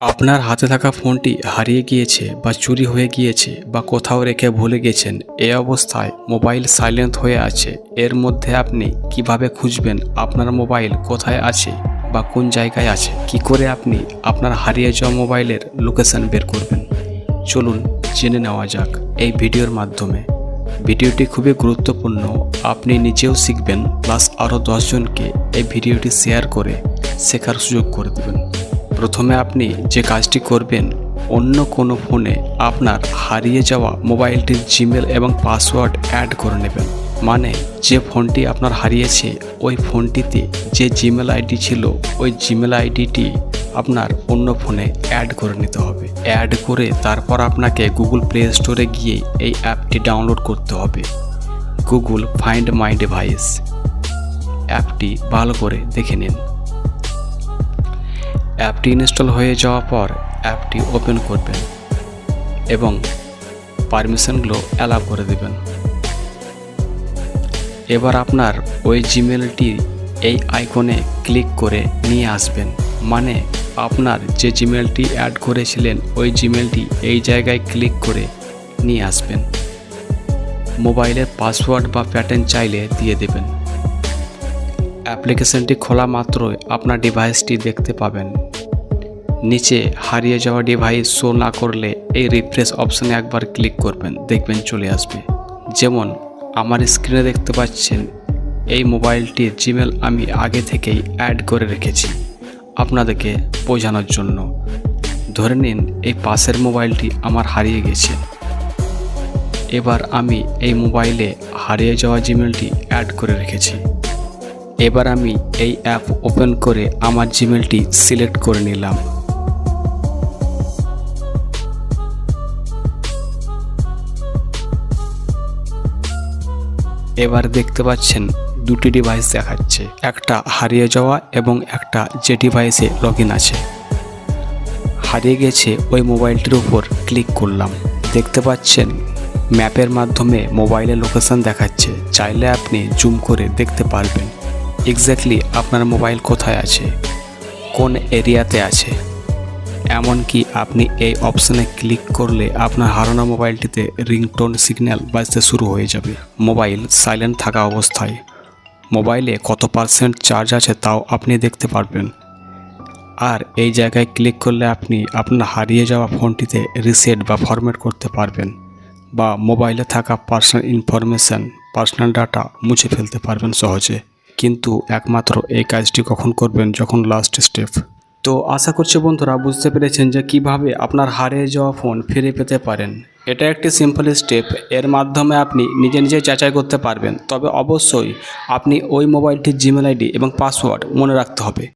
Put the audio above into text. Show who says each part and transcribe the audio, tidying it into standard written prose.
Speaker 1: আপনার হাতে থাকা ফোনটি হারিয়ে গিয়েছে বা চুরি হয়ে গিয়েছে বা কোথাও রেখে ভুলে গেছেন। এই অবস্থায় মোবাইল সাইলেন্ট হয়ে আছে। এর মধ্যে আপনি কিভাবে খুঁজবেন আপনার মোবাইল কোথায় আছে বা কোন জায়গায় আছে? কি করে আপনি আপনার হারিয়ে যাওয়া মোবাইলের লোকেশন বের করবেন? চলুন জেনে নেওয়া যাক এই ভিডিওর মাধ্যমে। ভিডিওটি খুবই গুরুত্বপূর্ণ। আপনি নিজেও শিখবেন, প্লাস আরও 10 জনকে এই ভিডিওটি শেয়ার করে শেখার সুযোগ করে দেবেন। প্রথমে আপনি যে কাজটি করবেন, অন্য কোনো ফোনে আপনার হারিয়ে যাওয়া মোবাইলটির জিমেল এবং পাসওয়ার্ড অ্যাড করে নেবেন। মানে যে ফোনটি আপনার হারিয়েছে ওই ফোনটিতে যে জিমেল আইডি ছিল ওই জিমেল আইডিটি আপনার অন্য ফোনে অ্যাড করে নিতে হবে। অ্যাড করে তারপর আপনাকে গুগল প্লে স্টোরে গিয়ে এই অ্যাপটি ডাউনলোড করতে হবে। গুগল ফাইন্ড মাই ডিভাইস অ্যাপটি ভালো করে দেখে নিন। অ্যাপটি ইনস্টল হয়ে যাওয়ার পর অ্যাপটি ওপেন করবেন এবং পারমিশনগুলো অ্যালাউ করে দেবেন। এবার আপনার ওই জিমেলটি এই আইকনে ক্লিক করে নিয়ে আসবেন। মানে আপনার যে জিমেলটি অ্যাড করেছিলেন ওই জিমেলটি এই জায়গায় ক্লিক করে নিয়ে আসবেন। মোবাইলের পাসওয়ার্ড বা প্যাটার্ন চাইলে দিয়ে দেবেন। অ্যাপ্লিকেশনটি খোলা মাত্রই আপনার ডিভাইসটি দেখতে পাবেন। নিচে হারিয়ে যাওয়া ডিভাইস শো না করলে এই রিফ্রেশ অপশানে একবার ক্লিক করবেন, দেখবেন চলে আসবে। যেমন আমার স্ক্রিনে দেখতে পাচ্ছেন এই মোবাইলটির জিমেল আমি আগে থেকেই অ্যাড করে রেখেছি আপনাদেরকে বোঝানোর জন্য। ধরে নিন এই পাশের মোবাইলটি আমার হারিয়ে গেছে। এবার আমি এই মোবাইলে হারিয়ে যাওয়া জিমেলটি অ্যাড করে রেখেছি। এবার আমি এই অ্যাপ ওপেন করে আমার জিমেলটি সিলেক্ট করে নিলাম। এবার দেখতে পাচ্ছেন দুটি ডিভাইস দেখাচ্ছে, একটা হারিয়ে যাওয়া এবং একটা যে ডিভাইসে লগইন আছে। হারিয়ে গেছে ওই মোবাইলটির উপর ক্লিক করলাম। দেখতে পাচ্ছেন ম্যাপের মাধ্যমে মোবাইলের লোকেশন দেখাচ্ছে। চাইলে আপনি জুম করে দেখতে পারবেন এক্স্যাক্টলি আপনার মোবাইল কোথায় আছে, কোন এরিয়াতে আছে। এমনকি আপনি এই অপশানে ক্লিক করলে আপনার হারানো মোবাইলটিতে রিংটোন সিগন্যাল বাজতে শুরু হয়ে যাবে। মোবাইল সাইলেন্ট থাকা অবস্থায় মোবাইলে কত % চার্জ আছে তাও আপনি দেখতে পারবেন। আর এই জায়গায় ক্লিক করলে আপনি আপনার হারিয়ে যাওয়া ফোনটিতে রিসেট বা ফরম্যাট করতে পারবেন, বা মোবাইলে থাকা পার্সোনাল ইনফরমেশান, পার্সোনাল ডাটা মুছে ফেলতে পারবেন সহজে। কিন্তু একমাত্র এই কাজটি কখন করবেন, যখন লাস্ট স্টেপ। তো আশা করছি বন্ধুরা বুঝতে পেরেছেন যে কিভাবে আপনার হারিয়ে যাওয়া ফোন ফিরে পেতে পারেন। এটা একটি সিম্পল স্টেপ। এর মাধ্যমে আপনি নিজে নিজে যাচাই করতে পারবেন। তবে অবশ্যই আপনি ওই মোবাইলটির জিমেল আইডি এবং পাসওয়ার্ড মনে রাখতে হবে।